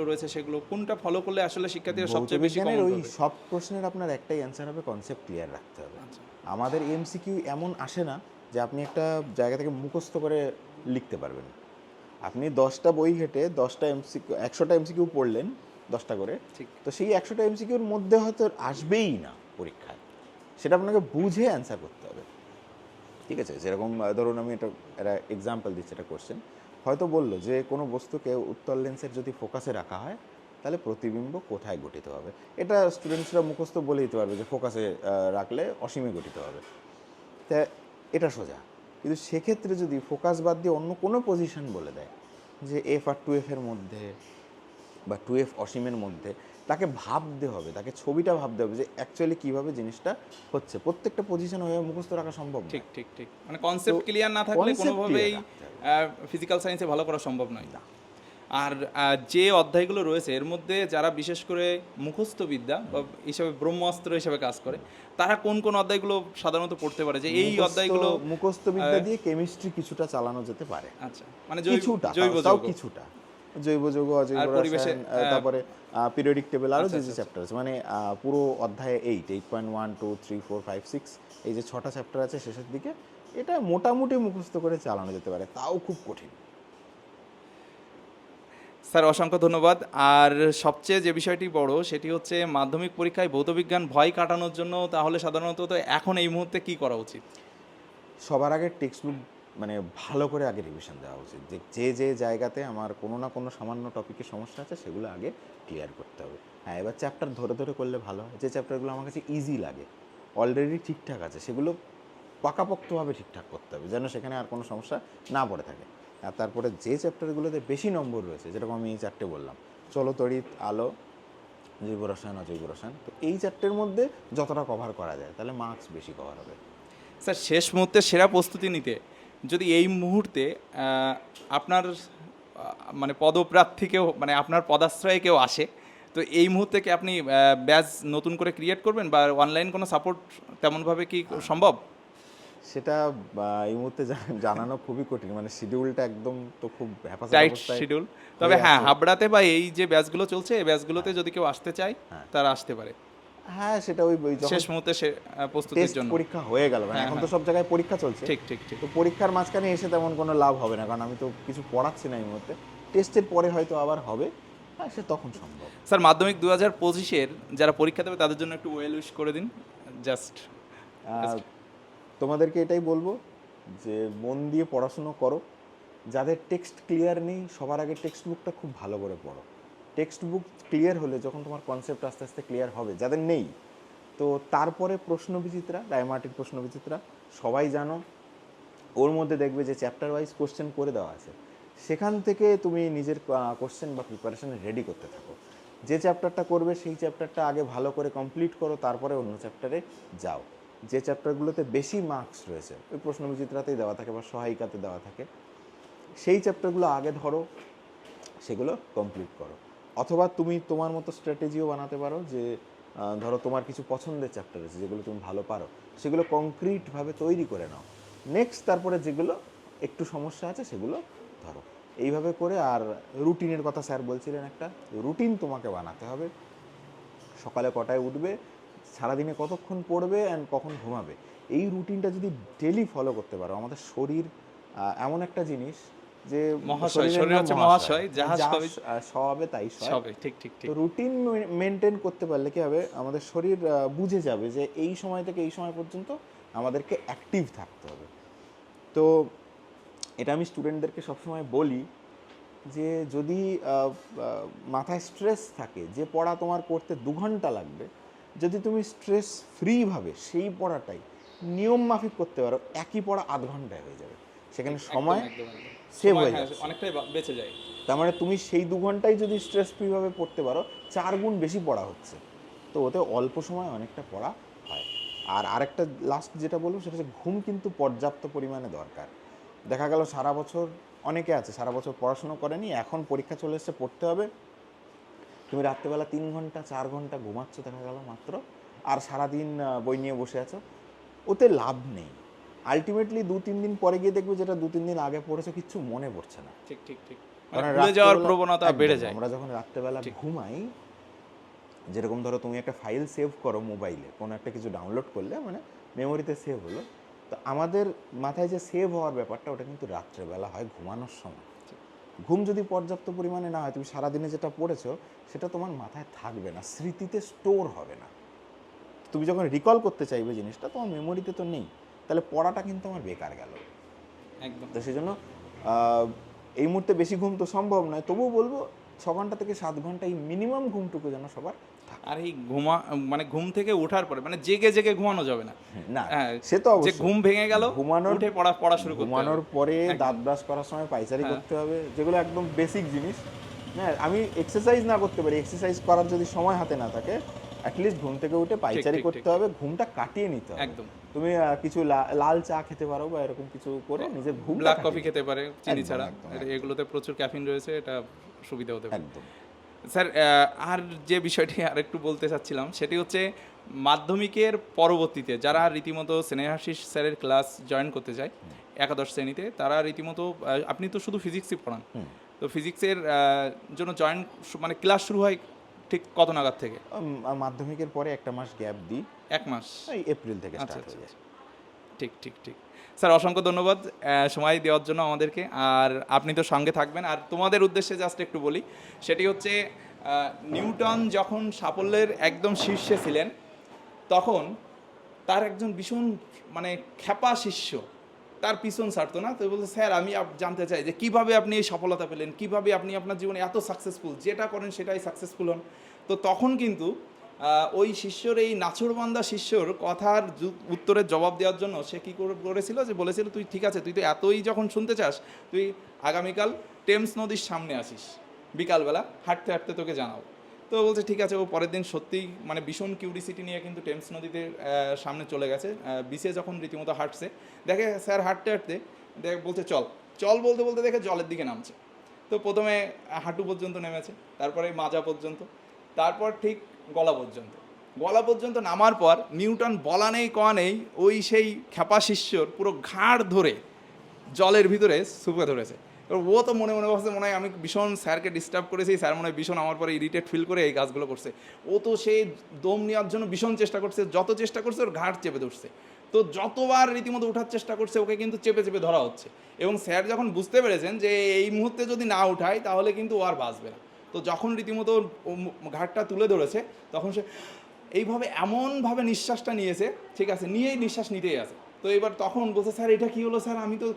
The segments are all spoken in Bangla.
রয়েছে সেগুলো কোনটা ফলো করলে আসলে শিক্ষার্থীরা ভৌত সবচেয়ে বেশি বিজ্ঞানের কমন ওই করবে? সব প্রশ্নের আপনার একটাই অ্যান্সার হবে, কনসেপ্ট ক্লিয়ার রাখতে হবে। আচ্ছা, আমাদের এমসিকিউ এমন আসে না যে আপনি একটা জায়গা থেকে মুখস্থ করে লিখতে পারবেন। আপনি 10টা বই ঘেটে 10টা এমসিকিউ 100টা এমসিকিউ পড়লেন 10টা করে, ঠিক। তো সেই 100টা এমসিকিউর মধ্যে হয়তো আসবেই না পরীক্ষায়, সেটা আপনাকে বুঝে অ্যান্সার করতে হবে। ঠিক আছে, যেরকম ধরুন আমি একটা এক্সাম্পল দিচ্ছি, একটা কোশ্চেন হয়তো বললো যে কোনো বস্তুকে উত্তল লেন্সের যদি ফোকাসে রাখা হয় তাহলে প্রতিবিম্ব কোথায় গঠিত হবে। এটা স্টুডেন্টসরা মুখস্থ বলে দিতে পারবে যে ফোকাসে রাখলে অসীমে গঠিত হবে। তা এটা সোজা, কিন্তু সেক্ষেত্রে যদি ফোকাস বাদ দিয়ে অন্য কোনো পজিশন বলে দেয় যে এফ আর 2F এর মধ্যে বা 2F অসীমের মধ্যে, তাকে ভাবতে হবে, তাকে ছবিটা ভাবতে হবে যে অ্যাকচুয়ালি কীভাবে জিনিসটা হচ্ছে। প্রত্যেকটা পজিশন হয়ে মুখস্থ রাখা সম্ভব ঠিক, নয়। ঠিক, ঠিক। মানে তো কনসেপ্ট ক্লিয়ার না থাকলে কনসেপ্ট ক্লিয়ার কোনোভাবেই রাখতে হবে। ফিজিক্যাল সায়েন্সে ভালো করা সম্ভব নয়। না। আর যে অধ্যায়গুলো রয়েছে এর মধ্যে যারা বিশেষ করে মুখস্থ বিদ্যা বা হিসাবে ব্রহ্মাস্ত্র হিসেবে কাজ করে, তারা কোন কোন অধ্যায়গুলো সাধারণত পড়তে পারে যে এই অধ্যায়গুলো? মুখস্থ বিদ্যা দিয়ে কেমিস্ট্রি কিছুটা চালানো যেতে পারে, আচ্ছা, মানে কিছুটা, জৈব তাও যৌগ কিছুটা জৈব যৌগ, অজৈব আর পরিবেশে রসায়ন, তারপরে পিরিয়ডিক টেবিল, আরও আচ্ছা, যে আচ্ছা, যে আচ্ছা। চ্যাপ্টার আছে, মানে পুরো অধ্যায়ে 8.1 2 3 4 5 6 এই যে 6টা চ্যাপ্টার আছে শেষের দিকে, এটা মোটামুটি মুখস্থ করে চালানো যেতে পারে, তাও খুব কঠিন। স্যার অসংখ্য ধন্যবাদ। আর সবচেয়ে যে বিষয়টি বড় সেটি হচ্ছে মাধ্যমিক পরীক্ষায় ভৌতবিজ্ঞান ভয় কাটানোর জন্য তাহলে সাধারণত তো এখন এই মুহূর্তে কি করা উচিত? সবার আগে টেক্সট বুক মানে ভালো করে আগে রিভিশন দেওয়া উচিত, যে যে যে জায়গাতে আমার কোনো না কোনো সামান্য টপিকের সমস্যা আছে সেগুলো আগে ক্লিয়ার করতে হবে। হ্যাঁ, এবার চ্যাপ্টার ধরে ধরে করলে ভালো হয়। যে চ্যাপ্টারগুলো আমার কাছে ইজি লাগে, অলরেডি ঠিকঠাক আছে, সেগুলো পাকাপোক্তভাবে ঠিকঠাক করতে হবে যেন সেখানে আর কোনো সমস্যা না পড়ে থাকে। আর তারপরে যে চ্যাপ্টারগুলোতে বেশি নম্বর রয়েছে, যেরকম আমি এই 4টে বললাম, চলো, তড়িৎ, আলো, জৈব রসায়ন, অজৈব রসায়ন, তো এই 4টের মধ্যে যতটা কভার করা যায় তাহলে মার্কস বেশি কভার হবে। স্যার শেষ মুহূর্তে সেরা প্রস্তুতি নিতে যদি এই মুহূর্তে আপনার মানে পদপ্রার্থী কেউ মানে আপনার পদাশ্রয়ে কেউ আসে, তো এই মুহূর্তে কি আপনি ব্যাচ নতুন করে ক্রিয়েট করবেন বা অনলাইন কোনো সাপোর্ট তেমনভাবে কি সম্ভব? সেটা এই মুহূর্তে জানানো খুবই কঠিন, মানে শিডিউলটা একদম তো খুব হ্যাপাসেট টাইট অবস্থায় শিডিউল। তবে হয়ে হ্যাঁ, আছে। হাবড়াতে বা এই যে ব্যাচগুলো চলছে এই ব্যাচগুলোতে হ্যাঁ, যদি কেউ আসতে চায় হ্যাঁ, তারা আসতে পারে হ্যাঁ, সেটা ওই ওই যখন শেষ মুহূর্তে সে প্রস্তুতির টেস্ট জন্য। পরীক্ষা হয়ে গেল, মানে হ্যাঁ, এখন তো হ্যাঁ, সব জায়গায় পরীক্ষা চলছে, ঠিক, ঠিক, ঠিক। তো পরীক্ষার মাঝখানে এসে তেমন কোনো লাভ হবে না, কারণ আমি তো কিছু পড়াচ্ছি না এই মুহূর্তে। টেস্টের পরে হয়তো আবার হবে, হ্যাঁ, সে তখন সম্ভব। স্যার মাধ্যমিক 2025-এর যারা পরীক্ষা দেবে তাদের জন্য একটু ওয়েল উইশ করে দিন জাস্ট। তোমাদেরকে এটাই বলবো যে মন দিয়ে পড়াশুনো করো। যাদের টেক্সট ক্লিয়ার নেই সবার আগে টেক্সট বুকটা খুব ভালো করে পড়ো। টেক্সট বুক ক্লিয়ার হলে যখন তোমার কনসেপ্ট আস্তে আস্তে ক্লিয়ার হবে, যাদের নেই, তো তারপরে প্রশ্নবিচিত্রা, ডায়মার্টিক প্রশ্নবিচিত্রা সবাই জানো, ওর মধ্যে দেখবে যে চ্যাপ্টার ওয়াইজ কোশ্চেন করে দেওয়া আছে, সেখান থেকে তুমি নিজের কোশ্চেন বা প্রিপারেশন রেডি করতে থাকো। যে চ্যাপ্টারটা করবে সেই চ্যাপ্টারটা আগে ভালো করে কমপ্লিট করো, তারপরে অন্য চ্যাপ্টারে যাও। যে চ্যাপ্টারগুলোতে বেশি মার্কস রয়েছে ওই প্রশ্নবিচিত্রাতেই দেওয়া থাকে বা সহায়িকাতে দেওয়া থাকে, সেই চ্যাপ্টারগুলো আগে ধরো, সেগুলো কমপ্লিট করো। অথবা তুমি তোমার মতো স্ট্র্যাটেজিও বানাতে পারো যে ধরো তোমার কিছু পছন্দের চ্যাপ্টার আছে যেগুলো তুমি ভালো পারো, সেগুলো কংক্রিটভাবে তৈরি করে নাও। নেক্সট তারপরে যেগুলো একটু সমস্যা আছে সেগুলো ধরো। এইভাবে করে, আর রুটিনের কথা স্যার বলছিলেন, একটা রুটিন তোমাকে বানাতে হবে। সকালে কটায় উঠবে, সারাদিনে কতক্ষণ পড়বে অ্যান্ড কখন ঘুমাবে, এই রুটিনটা যদি ডেলি ফলো করতে পারো, আমাদের শরীর এমন একটা জিনিস যে মহাশয়, শরীরের শরীর নাম হচ্ছে মহাশয়, মহাশয়, যাহা যা সবই সবে তাই সয়। সবই ঠিক, ঠিক, তো ঠিক। রুটিন মেনটেন করতে পারলে কি হবে, আমাদের শরীর বুঝে যাবে যে এই সময় থেকে এই সময় পর্যন্ত আমাদেরকে অ্যাক্টিভ থাকতে হবে। তো এটা আমি স্টুডেন্টদেরকে সবসময় বলি যে যদি মাথায় স্ট্রেস থাকে, যে পড়া তোমার করতে 2 ঘন্টা লাগবে, যদি তুমি স্ট্রেস ফ্রিভাবে সেই পড়াটাই নিয়ম মাফিক করতে পারো, একই পড়া আধ ঘন্টায় হয়ে যাবে, সেখানে একদম, সময় একদম, একদম। সেভ সময় হয়ে হ্যাঁ, যাচ্ছে। অনেকটাই বেঁচে যায়। তার মানে তুমি সেই 2 ঘন্টায় যদি স্ট্রেস ফ্রিভাবে পড়তে পারো, 4 গুণ বেশি পড়া হচ্ছে, তো ওতে অল্প সময় অনেকটা পড়া হয়। আর আরেকটা লাস্ট যেটা বলবো সেটা হচ্ছে ঘুম কিন্তু পর্যাপ্ত পরিমাণে দরকার। দেখা গেল সারা বছর, অনেকে আছে সারা বছর পড়াশুনো করেনি, এখন পরীক্ষা চলে এসছে, পড়তে হবে, তুমি রাত্রেবেলা 3 ঘন্টা 4 ঘন্টা ঘুমাচ্ছ দেখা গেল মাত্র, আর সারাদিন বই নিয়ে বসে আছো, ওতে লাভ নেই। আলটিমেটলি 2-3 দিন পরে গিয়ে দেখবে যেটা 2-3 দিন আগে পড়েছো কিচ্ছু মনে পড়ছে না। ঠিক, ঠিক, ঠিক। মানে কারণ ভুলে যাওয়ার রাত্রেবেলা- প্রবণতা একদম, বেড়ে যায়। আমরা যখন রাত্রেবেলা ঘুমাই, যেরকম ধরো তুমি একটা ফাইল সেভ করো মোবাইলে, কোনো একটা কিছু ডাউনলোড করলে মানে মেমোরিতে সেভ হলো, তো আমাদের মাথায় যে সেভ হওয়ার ব্যাপারটা ওটা কিন্তু রাত্রেবেলা হয় ঘুমানোর সময়। ঘুম যদি পর্যাপ্ত পরিমাণে না হয়, তুমি সারাদিনে যেটা পড়েছো সেটা তোমার মাথায় থাকবে না, স্মৃতিতে স্টোর হবে না। তুমি যখন রিকল করতে চাইবে জিনিসটা, তোমার মেমোরিতে তো নেই, তাহলে পড়াটা কিন্তু আমার বেকার গেল। একদম। তো সেই জন্য এই মুহূর্তে বেশি ঘুম তো সম্ভব নয়, তবুও বলবো 6 ঘন্টা থেকে 7 ঘন্টা এই মিনিমাম ঘুমটুকু যেন সবার থাকে। আর এই মানে ঘুম থেকে ওঠার পরে মানে জেগে জেগে ঘুমানো যাবে না। না, হ্যাঁ, সে তো যে অবশ্যই। ঘুম ভেঙে গেল, ঘুমানোর উঠে পড়া শুরু করতে হবে। ঘুমানোর পরে একদম। দাঁত ব্রাশ করার সময় পায়চারি হ্যাঁ। করতে হবে, যেগুলো একদম বেসিক জিনিস। হ্যাঁ, আমি এক্সারসাইজ না করতে পারি, এক্সারসাইজ করার যদি সময় হাতে না থাকে, অ্যাটলিস্ট ঘুম থেকে উঠে পায়চারি ঠিক, করতে ঠিক। হবে, ঘুমটা কাটিয়ে নিতে হবে। একদম। তুমি কিছু লাল চা খেতে পারো বা এরকম কিছু করে নিজের ঘুম ব্ল্যাক কফি খেতে পারে চিনি একদম, ছাড়া। একদম, এগুলোতে প্রচুর ক্যাফিন রয়েছে, এটা সুবিধা হতে পারে। একদম। স্যার, আর যে বিষয়টি আরেকটু বলতে চাচ্ছিলাম সেটি হচ্ছে মাধ্যমিকের পরবর্তীতে যারা রীতিমতো স্নেহাশিস স্যারের ক্লাস জয়েন করতে চায় একাদশ শ্রেণীতে, তারা রীতিমতো আপনি তো শুধু ফিজিক্সই পড়ান, তো ফিজিক্সের জন্য জয়েন মানে ক্লাস শুরু হয় ঠিক কত নাগাদ থেকে? মাধ্যমিকের পরে একটা মাস গ্যাপ দিই, 1 মাস? এই এপ্রিল থেকে আচ্ছা স্টার্ট আচ্ছা হয়ে যায়। ঠিক ঠিক ঠিক। স্যার অসংখ্য ধন্যবাদ সময় দেওয়ার জন্য আমাদেরকে, আর আপনি তো সঙ্গে থাকবেন। আর তোমাদের উদ্দেশ্যে জাস্ট একটু বলি, সেটি হচ্ছে নিউটন যখন সাফল্যের একদম শীর্ষে ছিলেন, তখন তার একজন ভীষণ মানে খ্যাপা শিষ্য তার পিছন ছাড়তো না। তো বলতে, স্যার আমি জানতে চাই যে কীভাবে আপনি এই সফলতা পেলেন, কীভাবে আপনি আপনার জীবনে এত সাকসেসফুল, যেটা করেন সেটাই সাকসেসফুল হন। তো তখন কিন্তু ওই শিষ্যর, এই নাছোড়বান্দা শিষ্যর কথার উত্তরের জবাব দেওয়ার জন্য সে কী করেছিল, যে বলেছিল, তুই ঠিক আছে, তুই তো এতই যখন শুনতে চাস, তুই আগামীকাল টেমস নদীর সামনে আসিস, বিকালবেলা হাঁটতে হাঁটতে তোকে জানাবো। তো বলছে ঠিক আছে। ও পরের দিন সত্যিই মানে ভীষণ কিউরিসিটি নিয়ে কিন্তু টেমস নদীতে সামনে চলে গেছে। বিচে যখন রীতিমতো হাঁটছে, দেখে স্যার হাঁটতে হাঁটতে বলছে চল চল, বলতে বলতে দেখে জলের দিকে নামছে। তো প্রথমে হাঁটু পর্যন্ত নেমেছে, তারপরে মাজা পর্যন্ত, তারপর ঠিক গলা পর্যন্ত। গলা পর্যন্ত নামার পর নিউটন বলা নেই কওয়া নেই, ওই সেই খ্যাপা শিষ্যর পুরো ঘাড় ধরে জলের ভিতরে সুপে ধরেছে। এবার ও তো মনে মনে ভাবছে, মনে হয় আমি ভীষণ স্যারকে ডিস্টার্ব করেছি, স্যার মনে হয় ভীষণ আমার পরে ইরিটেট ফিল করে এই কাজগুলো করছে। ও তো সেই দম নেওয়ার জন্য ভীষণ চেষ্টা করছে, যত চেষ্টা করছে ওর ঘাড় চেপে ধরছে। তো যতবার রীতিমতো ওঠার চেষ্টা করছে, ওকে কিন্তু চেপে চেপে ধরা হচ্ছে। এবং স্যার যখন বুঝতে পেরেছেন যে এই মুহূর্তে যদি না উঠায় তাহলে কিন্তু ও আর বাঁচবে না, তো যখন রীতিমতো ঘাড়টা তুলে ধরেছে, তখন সে এইভাবে এমনভাবে নিঃশ্বাসটা নিয়েছে, ঠিক আছে, নিয়েই নিঃশ্বাস নিতেই আছে। তো এবার তখন বলছে, স্যার এটা কী হলো স্যার, আমি তো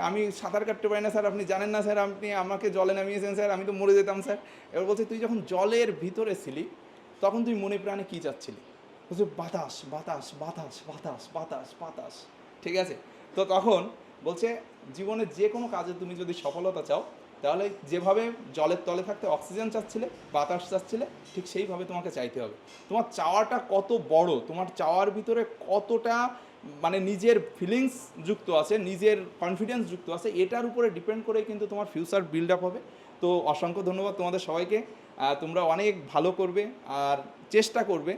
আমি সাঁতার কাটতে পারি না স্যার, আপনি জানেন না স্যার, আপনি আমাকে জলে নামিয়েছেন স্যার, আমি তো মরে যেতাম স্যার। এবার বলছে, তুই যখন জলের ভিতরে ছিলি তখন তুই মনে প্রাণে কী চাচ্ছিলি? বলছে, বাতাস বাতাস বাতাস বাতাস বাতাস বাতাস। ঠিক আছে। তো তখন বলছে, জীবনে যে কোনো কাজে তুমি যদি সফলতা চাও, তাহলে যেভাবে জলের তলে থাকতে অক্সিজেন চাচ্ছিলে, বাতাস চাচ্ছিলে, ঠিক সেইভাবে তোমাকে চাইতে হবে। তোমার চাওয়াটা কত বড়, তোমার চাওয়ার ভিতরে কতটা মানে নিজের ফিলিংস যুক্ত আছে, নিজের কনফিডেন্স যুক্ত আছে, এটার উপরে ডিপেন্ড করে কিন্তু তোমার ফিউচার বিল্ড আপ হবে। তো অসংখ্য ধন্যবাদ তোমাদের সবাইকে। তোমরা অনেক ভালো করবে আর চেষ্টা করবে।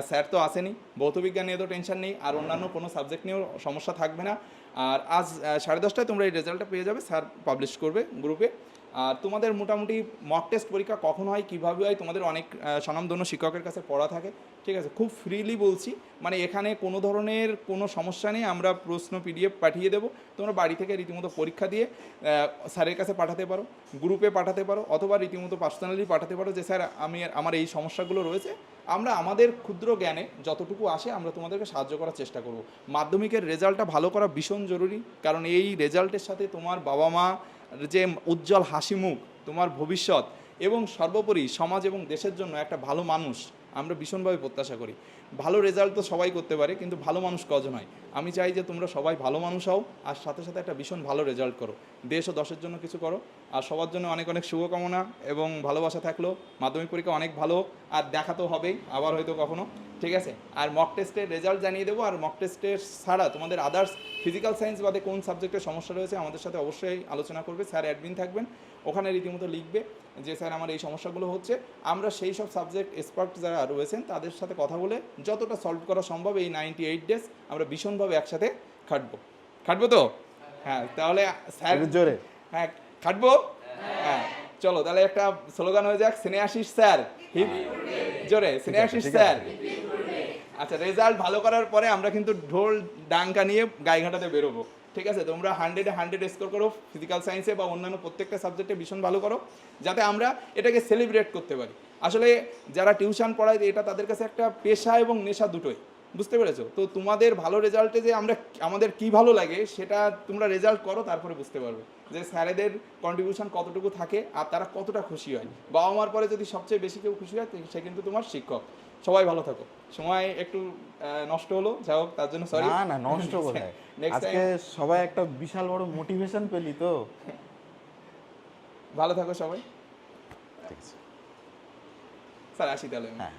স্যার তো আসেনি, ভৌতবিজ্ঞান নিয়ে তো টেনশন নেই, আর অন্যান্য কোনো সাবজেক্ট নিয়েও সমস্যা থাকবে না। আর আজ 10:30টায় তোমরা এই রেজাল্টটা পেয়ে যাবে, স্যার পাবলিশ করবে গ্রুপে। আর তোমাদের মোটামুটি মক টেস্ট পরীক্ষা কখন হয়, কীভাবে হয়, তোমাদের অনেক স্বনামধন্য শিক্ষকের কাছে পড়া থাকে, ঠিক আছে। খুব ফ্রিলি বলছি, মানে এখানে কোনো ধরনের কোনো সমস্যা নেই। আমরা প্রশ্ন PDF পাঠিয়ে দেবো, তোমরা বাড়ি থেকে রীতিমতো পরীক্ষা দিয়ে স্যারের কাছে পাঠাতে পারো, গ্রুপে পাঠাতে পারো, অথবা রীতিমতো পার্সোনালি পাঠাতে পারো যে স্যার আমার এই সমস্যাগুলো রয়েছে। আমরা আমাদের ক্ষুদ্র জ্ঞানে যতটুকু আসে আমরা তোমাদেরকে সাহায্য করার চেষ্টা করব। মাধ্যমিকের রেজাল্টটা ভালো করা ভীষণ জরুরি, কারণ এই রেজাল্টের সাথে তোমার বাবা মা যে উজ্জ্বল হাসি মুখ, তোমার ভবিষ্যৎ, এবং সর্বোপরি সমাজ এবং দেশের জন্য একটা ভালো মানুষ আমরা ভীষণভাবে প্রত্যাশা করি। ভালো রেজাল্ট তো সবাই করতে পারে, কিন্তু ভালো মানুষ কজন হয়? আমি চাই যে তোমরা সবাই ভালো মানুষ হও, আর সাথে সাথে একটা ভীষণ ভালো রেজাল্ট করো, দেশ ও দশের জন্য কিছু করো। আর সবার জন্য অনেক অনেক শুভকামনা এবং ভালোবাসা থাকলো। মাধ্যমিক পরীক্ষা অনেক ভালো, আর দেখা তো হবেই আবার হয়তো কখনো, ঠিক আছে। আর মক টেস্টের রেজাল্ট জানিয়ে দেবো। আর মক টেস্টের ছাড়া তোমাদের আদার্স ফিজিক্যাল সায়েন্স বাদে কোন সাবজেক্টের সমস্যা রয়েছে আমাদের সাথে অবশ্যই আলোচনা করবে। স্যার অ্যাডমিন থাকবেন, ওখানে রীতিমতো লিখবে যে স্যার আমার এই সমস্যাগুলো হচ্ছে। আমরা সেই সব সাবজেক্ট এক্সপার্ট যারা রয়েছেন তাদের সাথে কথা বলে যতটা সলভ করা সম্ভব এই 98 ডেজ আমরা ভীষণভাবে একসাথে খাটবো তো। হ্যাঁ, তাহলে স্যার জোরে হ্যাঁ খাটবো। হ্যাঁ, চলো তাহলে একটা স্লোগান হয়ে যাক, স্নেহাশিস স্যার হিপ জোরে, স্নেহাশিস ঠিক আছে, স্যার। আচ্ছা, রেজাল্ট ভালো করার পরে আমরা কিন্তু ঢোল ডাঙ্কা নিয়ে গাইঘাটাতে বেরোবো, ঠিক আছে? তোমরা 100-এ 100 স্কোর করো ফিজিক্যাল সায়েন্সে বা অন্যান্য প্রত্যেকটা সাবজেক্টে ভীষণ ভালো করো, যাতে আমরা এটাকে সেলিব্রেট করতে পারি। আসলে যারা টিউশন পড়ায় এটা তাদের কাছে একটা পেশা এবং নেশা দুটোই, বুঝতে পেরেছো? তো তোমাদের ভালো রেজাল্টে যে আমাদের কি ভালো লাগে সেটা তোমরা রেজাল্ট করো, তারপরে বুঝতে পারবে যে স্যারেদের কন্ট্রিবিউশন কতটুকু থাকে আর তারা কতটা খুশি হয়। বাবা মার পরে যদি সবচেয়ে বেশি কেউ খুশি হয় সে কিন্তু তোমার শিক্ষক। সবাই ভালো থাকো। সময় একটু নষ্ট হলো, যাই হোক, তার জন্য সরি। না না, নষ্ট কোথায়, নেক্সট আজকে টাইম সবাই একটা বিশাল বড় মোটিভেশন পেলি তো। ভালো থাকো সবাই। ঠিক আছে, স্যার আসি তাহলে। হ্যাঁ।